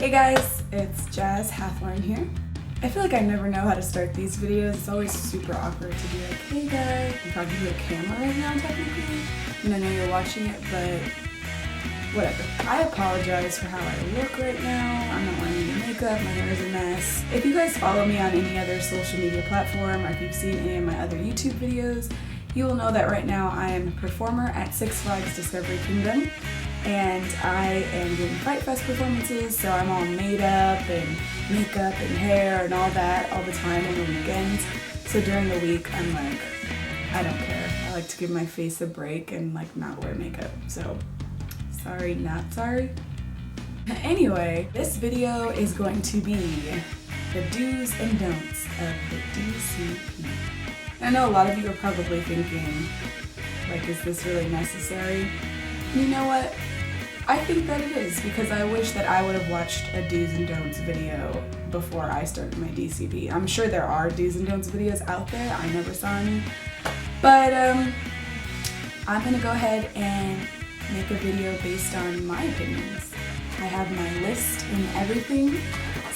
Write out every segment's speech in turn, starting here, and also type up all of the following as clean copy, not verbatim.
Hey guys, it's Jazz Hathorn here. I feel like I never know how to start these videos. It's always super awkward to be like, hey guys, I'm talking to a camera right now technically, and I know you're watching it, but whatever. I apologize for how I look right now. I'm not wearing any makeup, my hair is a mess. If you guys follow me on any other social media platform, or if you've seen any of my other YouTube videos, you will know that right now I am a performer at Six Flags Discovery Kingdom, and I am doing Fright Fest performances, so I'm all made up and makeup and hair and all that all the time on the weekends. So during the week, I'm like, I don't care. I like to give my face a break and like not wear makeup. So sorry, not sorry. Anyway, this video is going to be the do's and don'ts of the DCP. I know a lot of you are probably thinking, like, is this really necessary? You know what? I think that it is, because I wish that I would have watched a do's and don'ts video before I started my DCP. I'm sure there are do's and don'ts videos out there. I never saw any. But I'm gonna go ahead and make a video based on my opinions. I have my list and everything,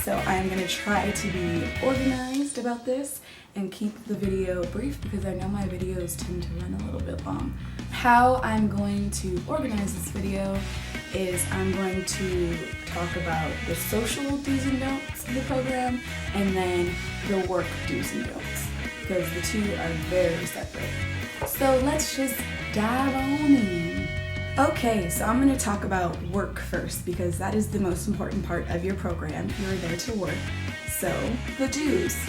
so I'm gonna try to be organized about this and keep the video brief because I know my videos tend to run a little bit long. How I'm going to organize this video is I'm going to talk about the social do's and don'ts of the program and then the work do's and don'ts, because the two are very separate. So let's just dive on in. Okay, so I'm going to talk about work first because that is the most important part of your program. You're there to work. So the do's.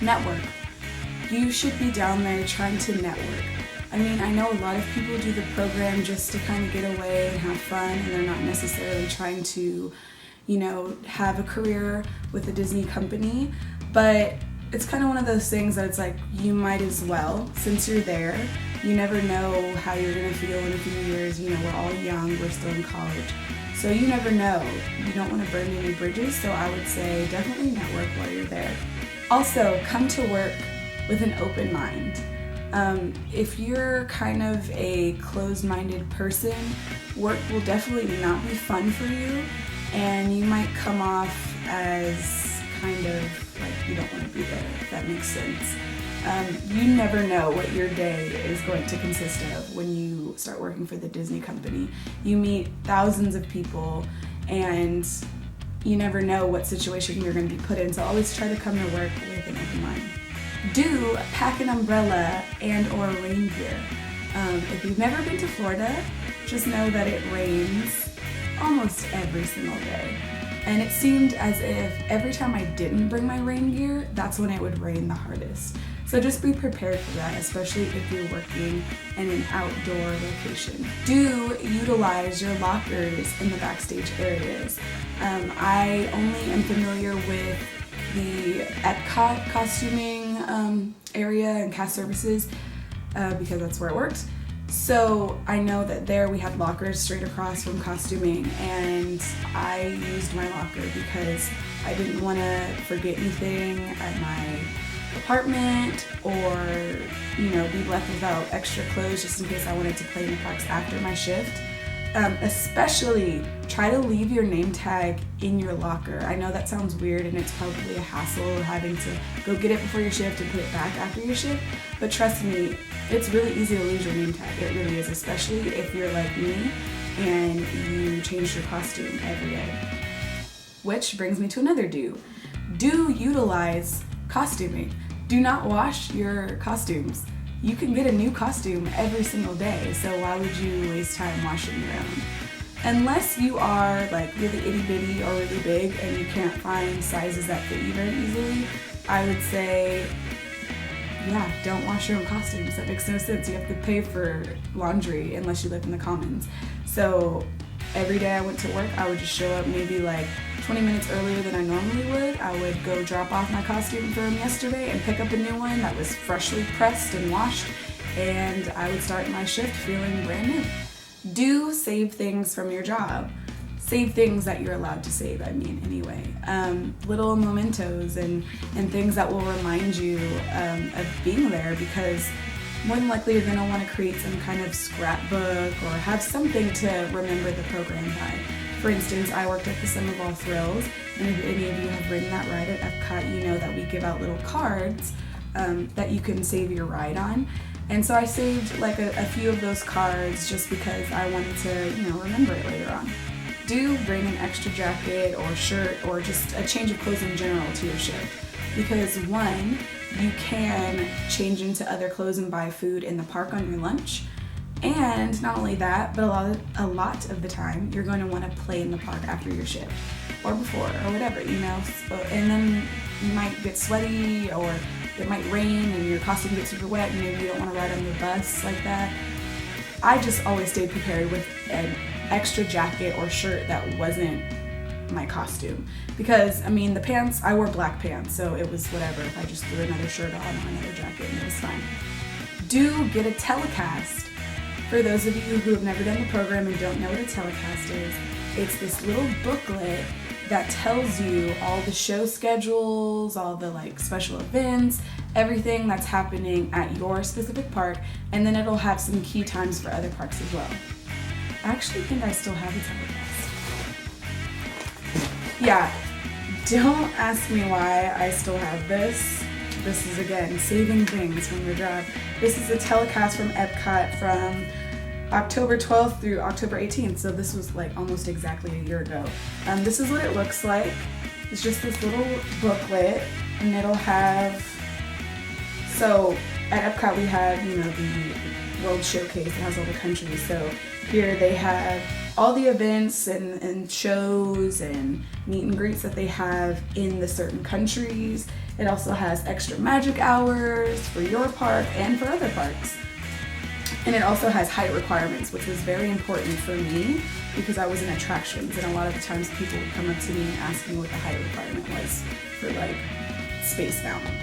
Network. You should be down there trying to network. I mean, I know a lot of people do the program just to kind of get away and have fun, and they're not necessarily trying to, you know, have a career with a Disney company, but it's kind of one of those things that it's like, you might as well, since you're there. You never know how you're going to feel in a few years. You know, we're all young, we're still in college, so you never know. You don't want to burn any bridges, so I would say definitely network while you're there. Also, come to work with an open mind. If you're kind of a closed-minded person, work will definitely not be fun for you, and you might come off as kind of like you don't want to be there, if that makes sense. You never know what your day is going to consist of when you start working for the Disney company. You meet thousands of people, and you never know what situation you're going to be put in, so always try to come to work with an open mind. Do pack an umbrella and or rain gear. If you've never been to Florida, just know that it rains almost every single day. And it seemed as if every time I didn't bring my rain gear, that's when it would rain the hardest. So just be prepared for that, especially if you're working in an outdoor location. Do utilize your lockers in the backstage areas. I only am familiar with the Epcot costuming area and cast services because that's where it works. So I know that there we had lockers straight across from costuming, and I used my locker because I didn't want to forget anything at my apartment or, you know, be left without extra clothes just in case I wanted to play in the parks after my shift. Especially try to leave your name tag in your locker. I know that sounds weird and it's probably a hassle having to go get it before your shift and put it back after your shift, but trust me, it's really easy to lose your name tag. It really is, especially if you're like me and you change your costume every day. Which brings me to another do. Do utilize costuming. Do not wash your costumes. You can get a new costume every single day, so why would you waste time washing your own? Unless you are like really itty bitty or really big and you can't find sizes that fit you very easily, I would say, yeah, don't wash your own costumes. That makes no sense. You have to pay for laundry unless you live in the Commons. So every day I went to work, I would just show up maybe like 20 minutes earlier than I normally would. I would go drop off my costume from yesterday and pick up a new one that was freshly pressed and washed, and I would start my shift feeling brand new. Do save things from your job. Save things that you're allowed to save, I mean, anyway. Little mementos and things that will remind you of being there, because more than likely you're going to want to create some kind of scrapbook or have something to remember the program by. For instance, I worked at the Sum of All Thrills, and if any of you have ridden that ride at Epcot, you know that we give out little cards that you can save your ride on. And so I saved like a few of those cards just because I wanted to, remember it later on. Do bring an extra jacket or shirt or just a change of clothes in general to your shift, because one, you can change into other clothes and buy food in the park on your lunch. And not only that, but a lot of the time you're going to want to play in the park after your shift or before or whatever, and then you might get sweaty or it might rain and your costume gets super wet and maybe you don't want to ride on the bus like that. I just always stayed prepared with an extra jacket or shirt that wasn't my costume, because the pants, I wore black pants, so it was whatever if I just threw another shirt on or another jacket and it was fine. Do get a Telecast. For those of you who have never done the program and don't know what a Telecast is, it's this little booklet that tells you all the show schedules, all the special events, everything that's happening at your specific park, and then it'll have some key times for other parks as well. I actually think I still have a Telecast. Yeah, don't ask me why I still have this. This is, again, saving things from your job. This is a Telecast from Epcot from October 12th through October 18th, so this was almost exactly a year ago. This is what it looks like. It's just this little booklet, and it'll have, so at Epcot we have, the World Showcase that has all the countries, so here they have all the events and shows and meet and greets that they have in the certain countries. It also has extra magic hours for your park and for other parks. And it also has height requirements, which was very important for me because I was in attractions, and a lot of the times people would come up to me and ask me what the height requirement was for Space Mountain.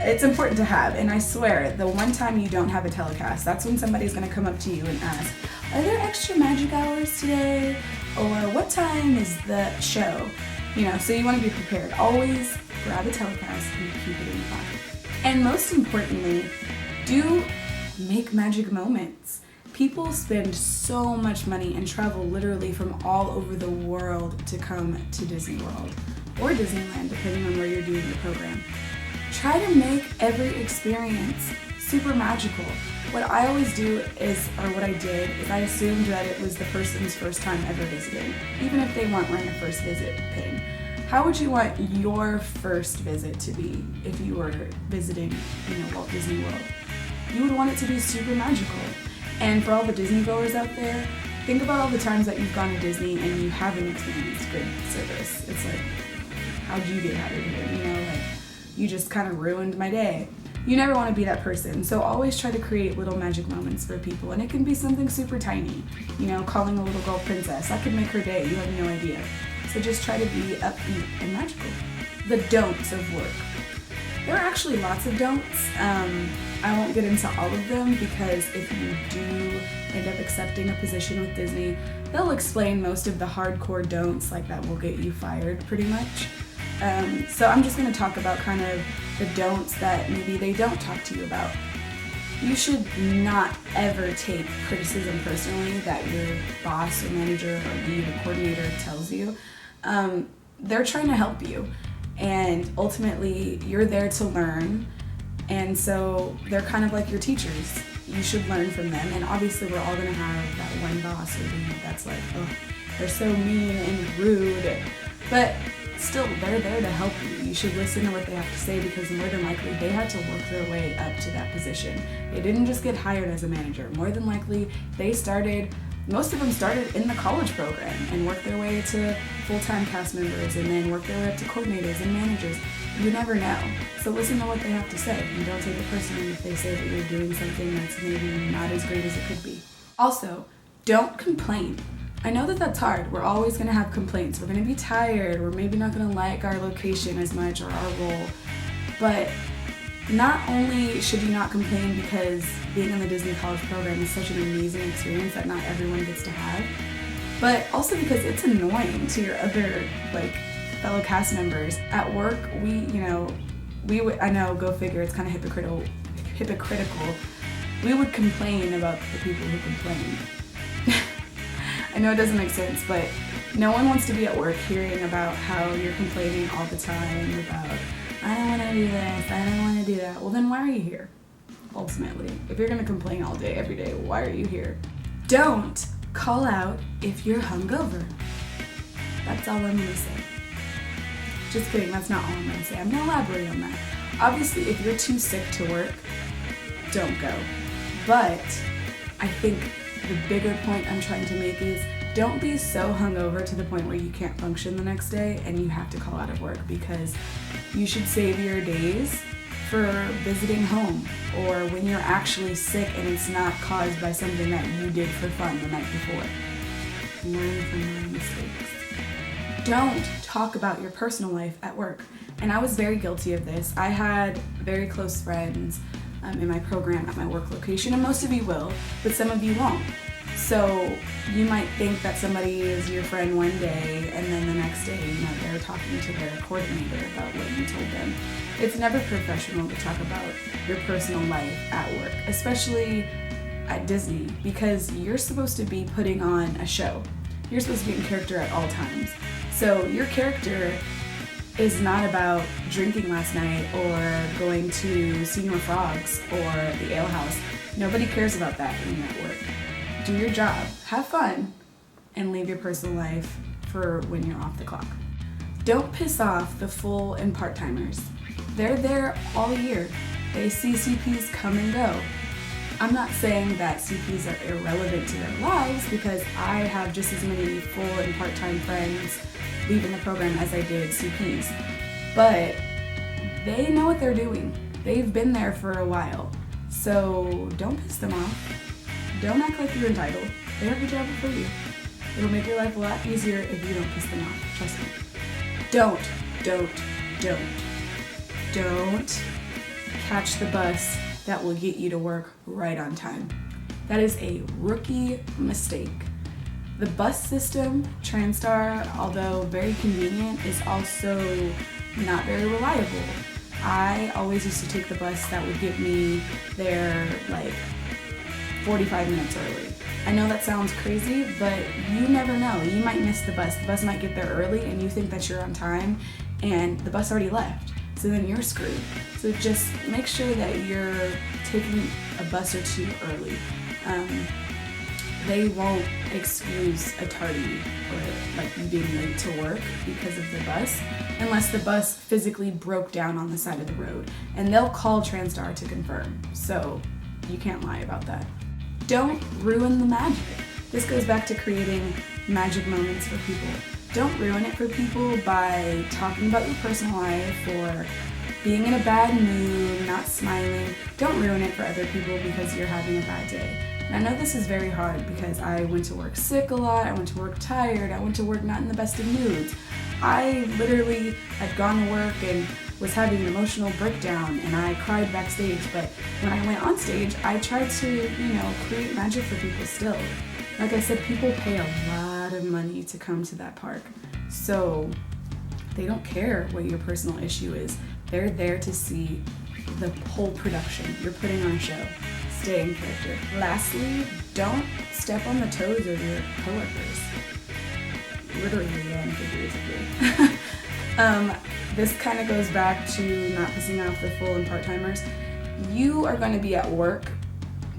It's important to have, and I swear, the one time you don't have a Telecast, that's when somebody's gonna come up to you and ask, are there extra magic hours today? Or what time is the show? So you wanna be prepared. Always grab a Telecast and keep it in your pocket. And most importantly, do make magic moments. People spend so much money and travel literally from all over the world to come to Disney World or Disneyland, depending on where you're doing your program. Try to make every experience super magical. What I always do what I did is I assumed that it was the person's first time ever visiting, even if they weren't wearing a first visit pin. How would you want your first visit to be if you were visiting, Walt Disney World? You would want it to be super magical. And for all the Disney goers out there, think about all the times that you've gone to Disney and you haven't experienced good service. It's how'd you get out of here? You just kind of ruined my day. You never want to be that person, so always try to create little magic moments for people, and it can be something super tiny. Calling a little girl princess, that could make her day, you have no idea. So just try to be upbeat and magical. The don'ts of work. There are actually lots of don'ts. I won't get into all of them because if you do end up accepting a position with Disney, they'll explain most of the hardcore don'ts that will get you fired pretty much. So I'm just going to talk about kind of the don'ts that maybe they don't talk to you about. You should not ever take criticism personally that your boss or manager or lead or coordinator tells you. They're trying to help you, and ultimately you're there to learn, and so they're kind of like your teachers. You should learn from them, and obviously we're all going to have that one boss or lead that's they're so mean and rude, but still, they're there to help you. You should listen to what they have to say because more than likely they had to work their way up to that position. They didn't just get hired as a manager. More than likely, most of them started in the college program and worked their way to full-time cast members and then worked their way up to coordinators and managers. You never know. So listen to what they have to say and don't take it personally if they say that you're doing something that's maybe not as great as it could be. Also, don't complain. I know that that's hard. We're always going to have complaints. We're going to be tired. We're maybe not going to like our location as much or our role. But not only should you not complain because being in the Disney College program is such an amazing experience that not everyone gets to have, but also because it's annoying to your other fellow cast members. At work, I know, go figure, it's kind of hypocritical. We would complain about the people who complain. I know it doesn't make sense, but No one wants to be at work hearing about how you're complaining all the time about, I don't want to do this, I don't want to do that. Well, then why are you here? Ultimately, if you're going to complain all day, every day, why are you here? Don't call out if you're hungover. That's all I'm going to say. Just kidding, that's not all I'm going to say. I'm going to elaborate on that. Obviously, if you're too sick to work, don't go. But I think the bigger point I'm trying to make is don't be so hungover to the point where you can't function the next day and you have to call out of work, because you should save your days for visiting home or when you're actually sick and it's not caused by something that you did for fun the night before. Learn from your mistakes. Don't talk about your personal life at work. And I was very guilty of this. I had very close friends in my program at my work location, and most of you will, but some of you won't. So you might think that somebody is your friend one day and then the next day, they're talking to their coordinator about what you told them. It's never professional to talk about your personal life at work, especially at Disney, because you're supposed to be putting on a show. You're supposed to be in character at all times. So your character is not about drinking last night or going to Senior Frogs or the Ale House. Nobody cares about that when you're at work. Do your job, have fun, and leave your personal life for when you're off the clock. Don't piss off the full and part-timers. They're there all year. They see CPs come and go. I'm not saying that CPs are irrelevant to their lives, because I have just as many full and part-time friends leaving the program as I did CPs. But they know what they're doing. They've been there for a while. So don't piss them off. Don't act like you're entitled. They have the job before you. It'll make your life a lot easier if you don't piss them off. Trust me. Don't catch the bus that will get you to work right on time. That is a rookie mistake. The bus system, Transtar, although very convenient, is also not very reliable. I always used to take the bus that would get me there like 45 minutes early. I know that sounds crazy, but you never know. You might miss the bus. The bus might get there early and you think that you're on time and the bus already left. So then you're screwed. So just make sure that you're taking a bus or two early. They won't excuse a tardy or like you being late to work because of the bus, unless the bus physically broke down on the side of the road. And they'll call Transtar to confirm. So you can't lie about that. Don't ruin the magic. This goes back to creating magic moments for people. Don't ruin it for people by talking about your personal life or being in a bad mood, not smiling. Don't ruin it for other people because you're having a bad day. And I know this is very hard because I went to work sick a lot, I went to work tired, I went to work not in the best of moods. I literally had gone to work and was having an emotional breakdown and I cried backstage, but when I went on stage, I tried to, create magic for people still. Like I said, people pay a lot of money to come to that park, so they don't care what your personal issue is. They're there to see the whole production. You're putting on a show. Stay in character. Lastly, don't step on the toes of your coworkers. Literally and figuratively. This kind of goes back to not pissing off the full and part-timers. You are going to be at work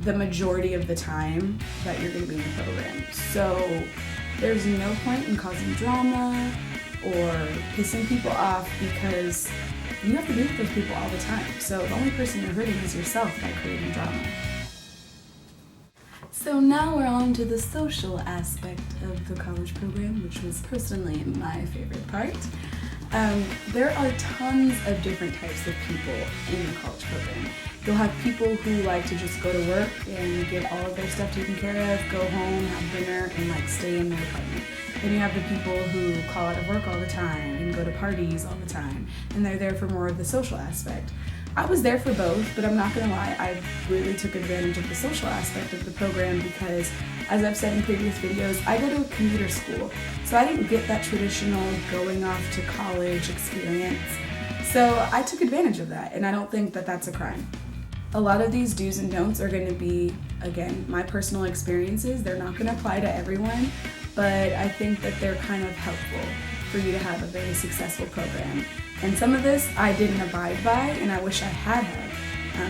the majority of the time that you're going to be in the program. So there's no point in causing drama or pissing people off because you have to be with those people all the time. So the only person you're hurting is yourself by creating drama. So now we're on to the social aspect of the college program, which was personally my favorite part. There are tons of different types of people in the college program. You'll have people who like to just go to work and get all of their stuff taken care of, go home, have dinner, and stay in their apartment. Then you have the people who call out of work all the time and go to parties all the time, and they're there for more of the social aspect. I was there for both, but I'm not gonna lie, I really took advantage of the social aspect of the program because, as I've said in previous videos, I go to a commuter school, so I didn't get that traditional going off to college experience. So I took advantage of that, and I don't think that that's a crime. A lot of these do's and don'ts are going to be, again, my personal experiences. They're not going to apply to everyone, but I think that they're kind of helpful for you to have a very successful program. And some of this I didn't abide by, and I wish I had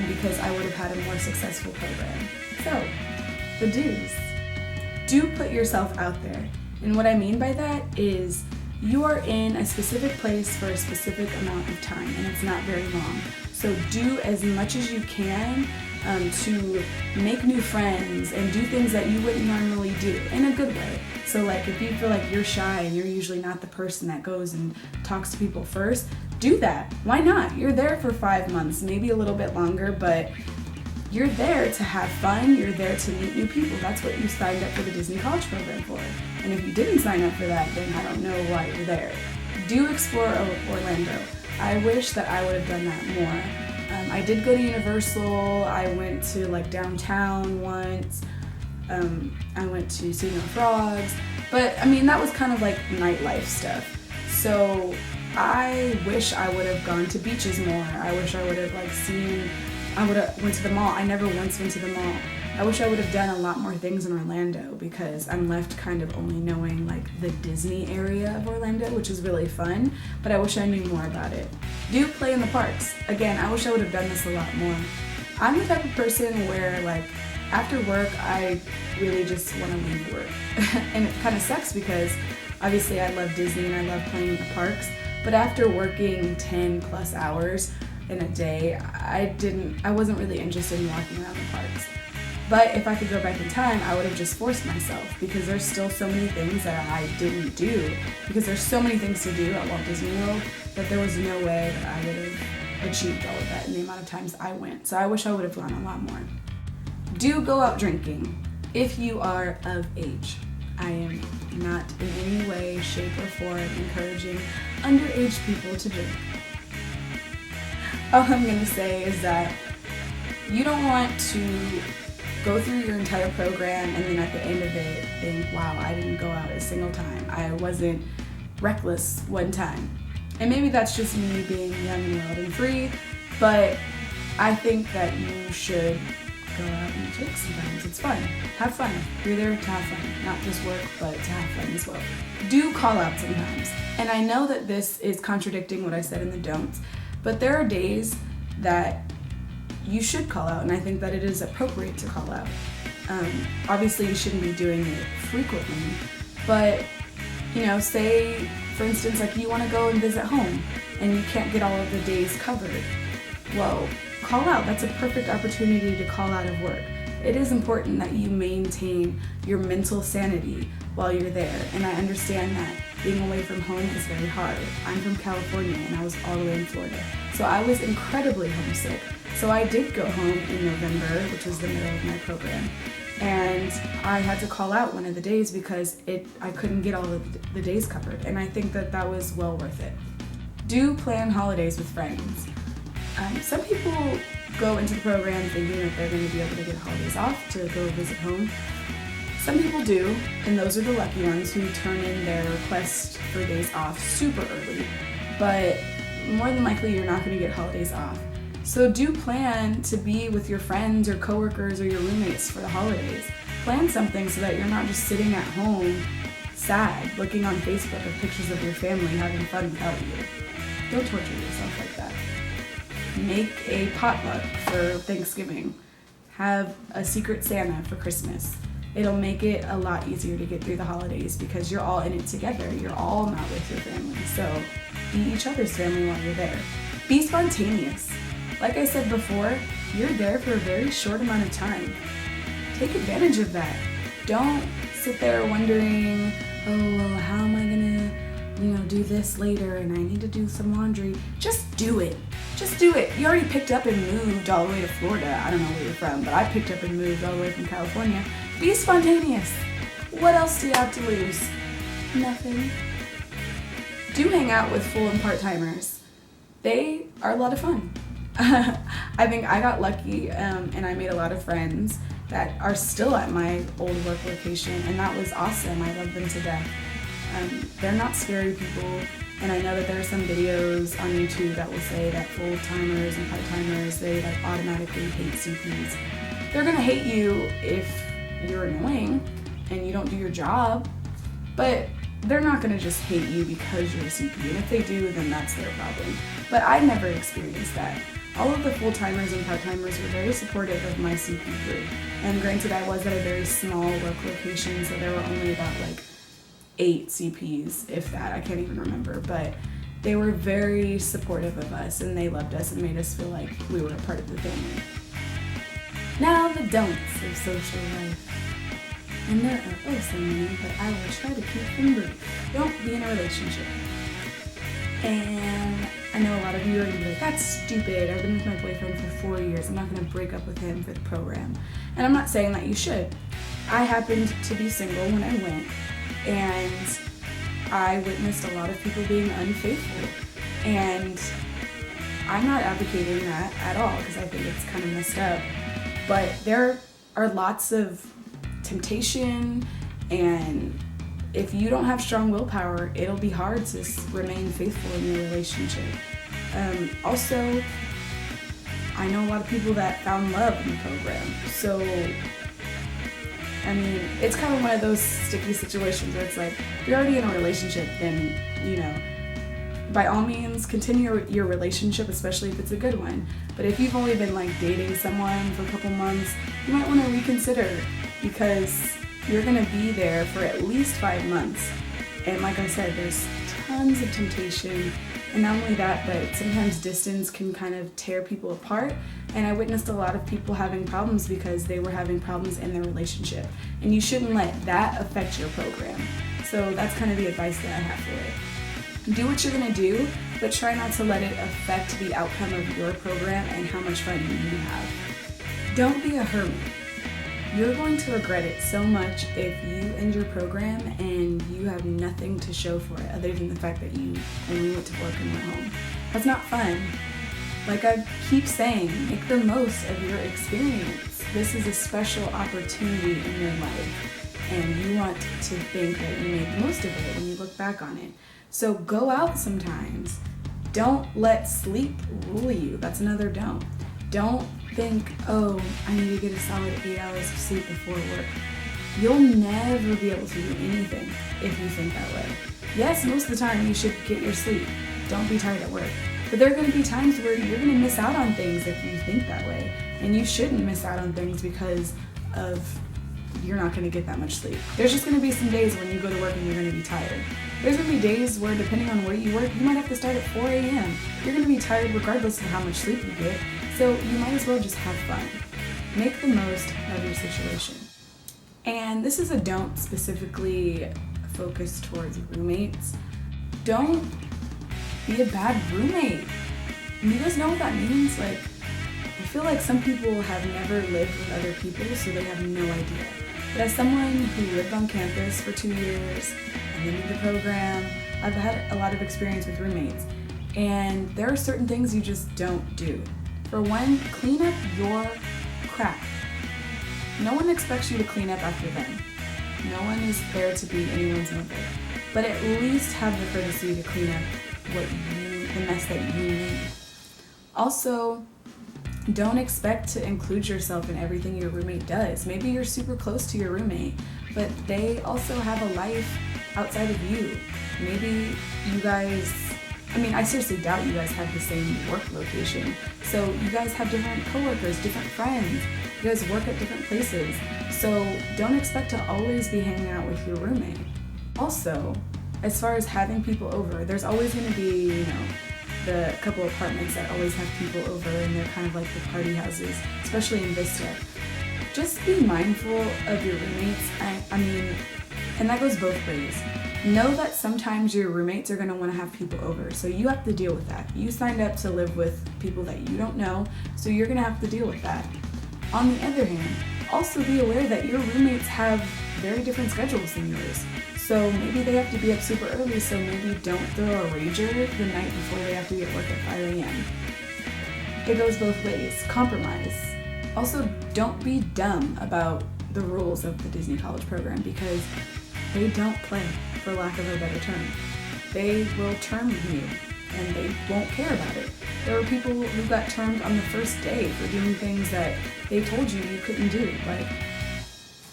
because I would have had a more successful program. So, the do's. Do put yourself out there. And what I mean by that is you are in a specific place for a specific amount of time, and it's not very long. So do as much as you can to make new friends and do things that you wouldn't normally do in a good way. So like if you feel like you're shy and you're usually not the person that goes and talks to people first, do that. Why not? You're there for 5 months, maybe a little bit longer, but you're there to have fun, you're there to meet new people. That's what you signed up for the Disney College Program for. And if you didn't sign up for that, then I don't know why you're there. Do explore Orlando. I wish that I would have done that more. I did go to Universal, I went to like downtown once, I went to See No Frogs, but I mean that was kind of like nightlife stuff. So I wish I would have gone to beaches more. I wish I would have I would have went to the mall. I never once went to the mall. I wish I would have done a lot more things in Orlando because I'm left kind of only knowing like the Disney area of Orlando, which is really fun, but I wish I knew more about it. Do play in the parks. Again, I wish I would have done this a lot more. I'm the type of person where like after work, I really just want to leave work. And it kind of sucks because obviously I love Disney and I love playing in the parks, but after working 10 plus hours in a day, I wasn't really interested in walking around the parks. But if I could go back in time, I would have just forced myself because there's still so many things that I didn't do because there's so many things to do at Walt Disney World that there was no way that I would have achieved all of that in the amount of times I went. So I wish I would have gone a lot more. Do go out drinking if you are of age. I am not in any way, shape, or form encouraging underage people to drink. All I'm going to say is that you don't want to go through your entire program and then at the end of it think, wow, I didn't go out a single time. I wasn't reckless one time. And maybe that's just me being young and wild and free, but I think that you should go out and drink sometimes. It's fun. Have fun. You're there to have fun, not just work, but to have fun as well. Do call out sometimes. And I know that this is contradicting what I said in the don'ts, but there are days that you should call out, and I think that it is appropriate to call out. Obviously, you shouldn't be doing it frequently, but, say, for instance, like you want to go and visit home, and you can't get all of the days covered. Well, call out. That's a perfect opportunity to call out of work. It is important that you maintain your mental sanity while you're there, and I understand that being away from home is very hard. I'm from California, and I was all the way in Florida, so I was incredibly homesick. So I did go home in November, which was the middle of my program, and I had to call out one of the days because I couldn't get all of the days covered, and I think that that was well worth it. Do plan holidays with friends. Some people go into the program thinking that they're going to be able to get holidays off to go visit home. Some people do, and those are the lucky ones who turn in their request for days off super early, but more than likely you're not going to get holidays off. So do plan to be with your friends or coworkers or your roommates for the holidays. Plan something so that you're not just sitting at home sad, looking on Facebook at pictures of your family having fun without you. Don't torture yourself like that. Make a potluck for Thanksgiving. Have a secret Santa for Christmas. It'll make it a lot easier to get through the holidays because you're all in it together. You're all not with your family, so be each other's family while you're there. Be spontaneous. Like I said before, you're there for a very short amount of time. Take advantage of that. Don't sit there wondering, oh, well, how am I gonna, do this later and I need to do some laundry. Just do it. Just do it. You already picked up and moved all the way to Florida. I don't know where you're from, but I picked up and moved all the way from California. Be spontaneous. What else do you have to lose? Nothing. Do hang out with full and part-timers. They are a lot of fun. I think I got lucky and I made a lot of friends that are still at my old work location, and that was awesome. I love them to death. They're not scary people, and I know that there are some videos on YouTube that will say that full-timers and part-timers, they automatically hate CPs. They're gonna hate you if you're annoying and you don't do your job, But they're not going to just hate you because you're a CP, and if they do, then that's their problem. But I never experienced that. All of the full-timers and part-timers were very supportive of my CP group. And granted, I was at a very small work location, so there were only about like 8 CPs, if that, I can't even remember. But they were very supportive of us, and they loved us and made us feel like we were a part of the family. Now the don'ts of social life. And there are so many, but I will try to keep them brief. Don't be in a relationship. And I know a lot of you are going to be like, that's stupid. I've been with my boyfriend for 4 years. I'm not going to break up with him for the program. And I'm not saying that you should. I happened to be single when I went, and I witnessed a lot of people being unfaithful. And I'm not advocating that at all because I think it's kind of messed up. But there are lots of temptation, and if you don't have strong willpower, it'll be hard to remain faithful in your relationship. Also, I know a lot of people that found love in the program, so I mean, it's kind of one of those sticky situations where it's like, if you're already in a relationship, then, you know, by all means, continue your relationship, especially if it's a good one. But if you've only been like dating someone for a couple months, you might want to reconsider, because you're going to be there for at least 5 months. And like I said, there's tons of temptation. And not only that, but sometimes distance can kind of tear people apart. And I witnessed a lot of people having problems because they were having problems in their relationship. And you shouldn't let that affect your program. So that's kind of the advice that I have for it. Do what you're going to do, but try not to let it affect the outcome of your program and how much fun you have. Don't be a hermit. You're going to regret it so much if you end your program and you have nothing to show for it other than the fact that you only went to work and went home. That's not fun. Like I keep saying, make the most of your experience. This is a special opportunity in your life, and you want to think that you made the most of it when you look back on it. So go out sometimes. Don't let sleep rule you. That's another don't. Don't think, oh, I need to get a solid 8 hours of sleep before work. You'll never be able to do anything if you think that way. Yes, most of the time you should get your sleep. Don't be tired at work. But there are going to be times where you're going to miss out on things if you think that way. And you shouldn't miss out on things because of you're not going to get that much sleep. There's just going to be some days when you go to work and you're going to be tired. There's going to be days where, depending on where you work, you might have to start at 4 a.m. You're going to be tired regardless of how much sleep you get. So you might as well just have fun. Make the most of your situation. And this is a don't specifically focused towards roommates. Don't be a bad roommate. You guys know what that means? Like, I feel like some people have never lived with other people, so they have no idea. But as someone who lived on campus for 2 years and then did the program, I've had a lot of experience with roommates. And there are certain things you just don't do. For one, clean up your crap. No one expects you to clean up after them. No one is there to be anyone's mother. But at least have the courtesy to clean up the mess that you need. Also, don't expect to include yourself in everything your roommate does. Maybe you're super close to your roommate, but they also have a life outside of you. Maybe you guys, I seriously doubt you guys have the same work location. So you guys have different coworkers, different friends. You guys work at different places. So don't expect to always be hanging out with your roommate. Also, as far as having people over, there's always going to be, the couple apartments that always have people over, and they're kind of like the party houses, especially in Vista. Just be mindful of your roommates. And that goes both ways. Know that sometimes your roommates are going to want to have people over, so you have to deal with that. You signed up to live with people that you don't know, so you're going to have to deal with that. On the other hand, also be aware that your roommates have very different schedules than yours. So maybe they have to be up super early, so maybe don't throw a rager the night before they have to be at work at 5 a.m. It goes both ways. Compromise. Also, don't be dumb about the rules of the Disney College program, because they don't play, for lack of a better term. They will term you, and they won't care about it. There were people who got termed on the first day for doing things that they told you couldn't do, like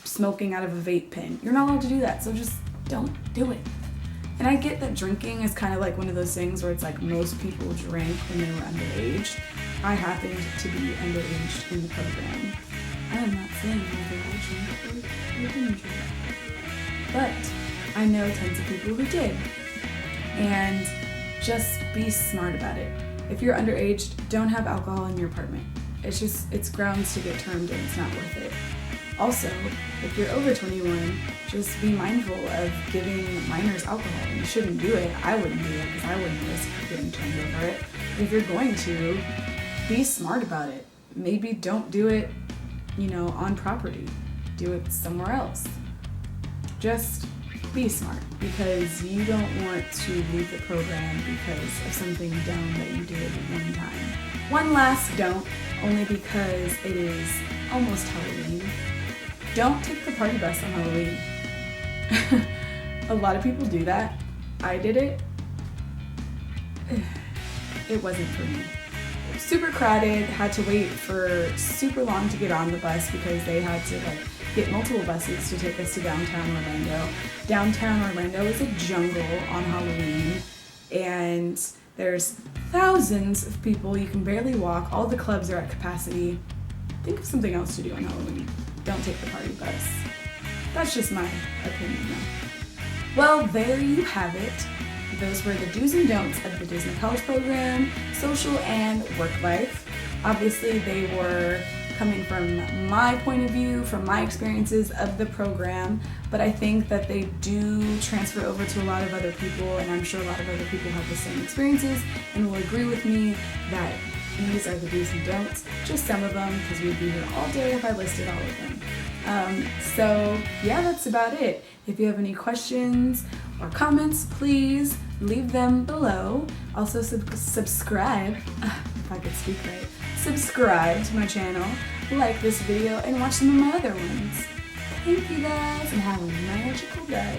smoking out of a vape pen. You're not allowed to do that, so just don't do it. And I get that drinking is kind of like one of those things where it's like most people drank when they were underage. I happened to be underage in the program. I am not saying whether I drank or didn't drink. But I know tons of people who did. And just be smart about it. If you're underage, don't have alcohol in your apartment. It's grounds to get termed and it's not worth it. Also, if you're over 21, just be mindful of giving minors alcohol. You shouldn't do it. I wouldn't do it because I wouldn't risk getting turned over it. But if you're going to, be smart about it. Maybe don't do it, on property. Do it somewhere else. Just be smart because you don't want to leave the program because of something dumb that you did one time. One last don't, only because it is almost Halloween. Don't take the party bus on Halloween. A lot of people do that. I did it. It wasn't for me. Super crowded, had to wait for super long to get on the bus because they had to get multiple buses to take us to downtown Orlando. Downtown Orlando is a jungle on Halloween, and there's thousands of people. You can barely walk. All the clubs are at capacity. Think of something else to do on Halloween. Don't take the party bus. That's just my opinion, though. Well, there you have it. Those were the do's and don'ts of the Disney College program, social and work life. Obviously, they were coming from my point of view, from my experiences of the program, but I think that they do transfer over to a lot of other people, and I'm sure a lot of other people have the same experiences and will agree with me that these are the do's and don'ts, just some of them, because we'd be here all day if I listed all of them. So yeah, that's about it. If you have any questions or comments, please leave them below. Also subscribe, if I could speak right, subscribe to my channel, like this video, and watch some of my other ones. Thank you guys, and have a magical day.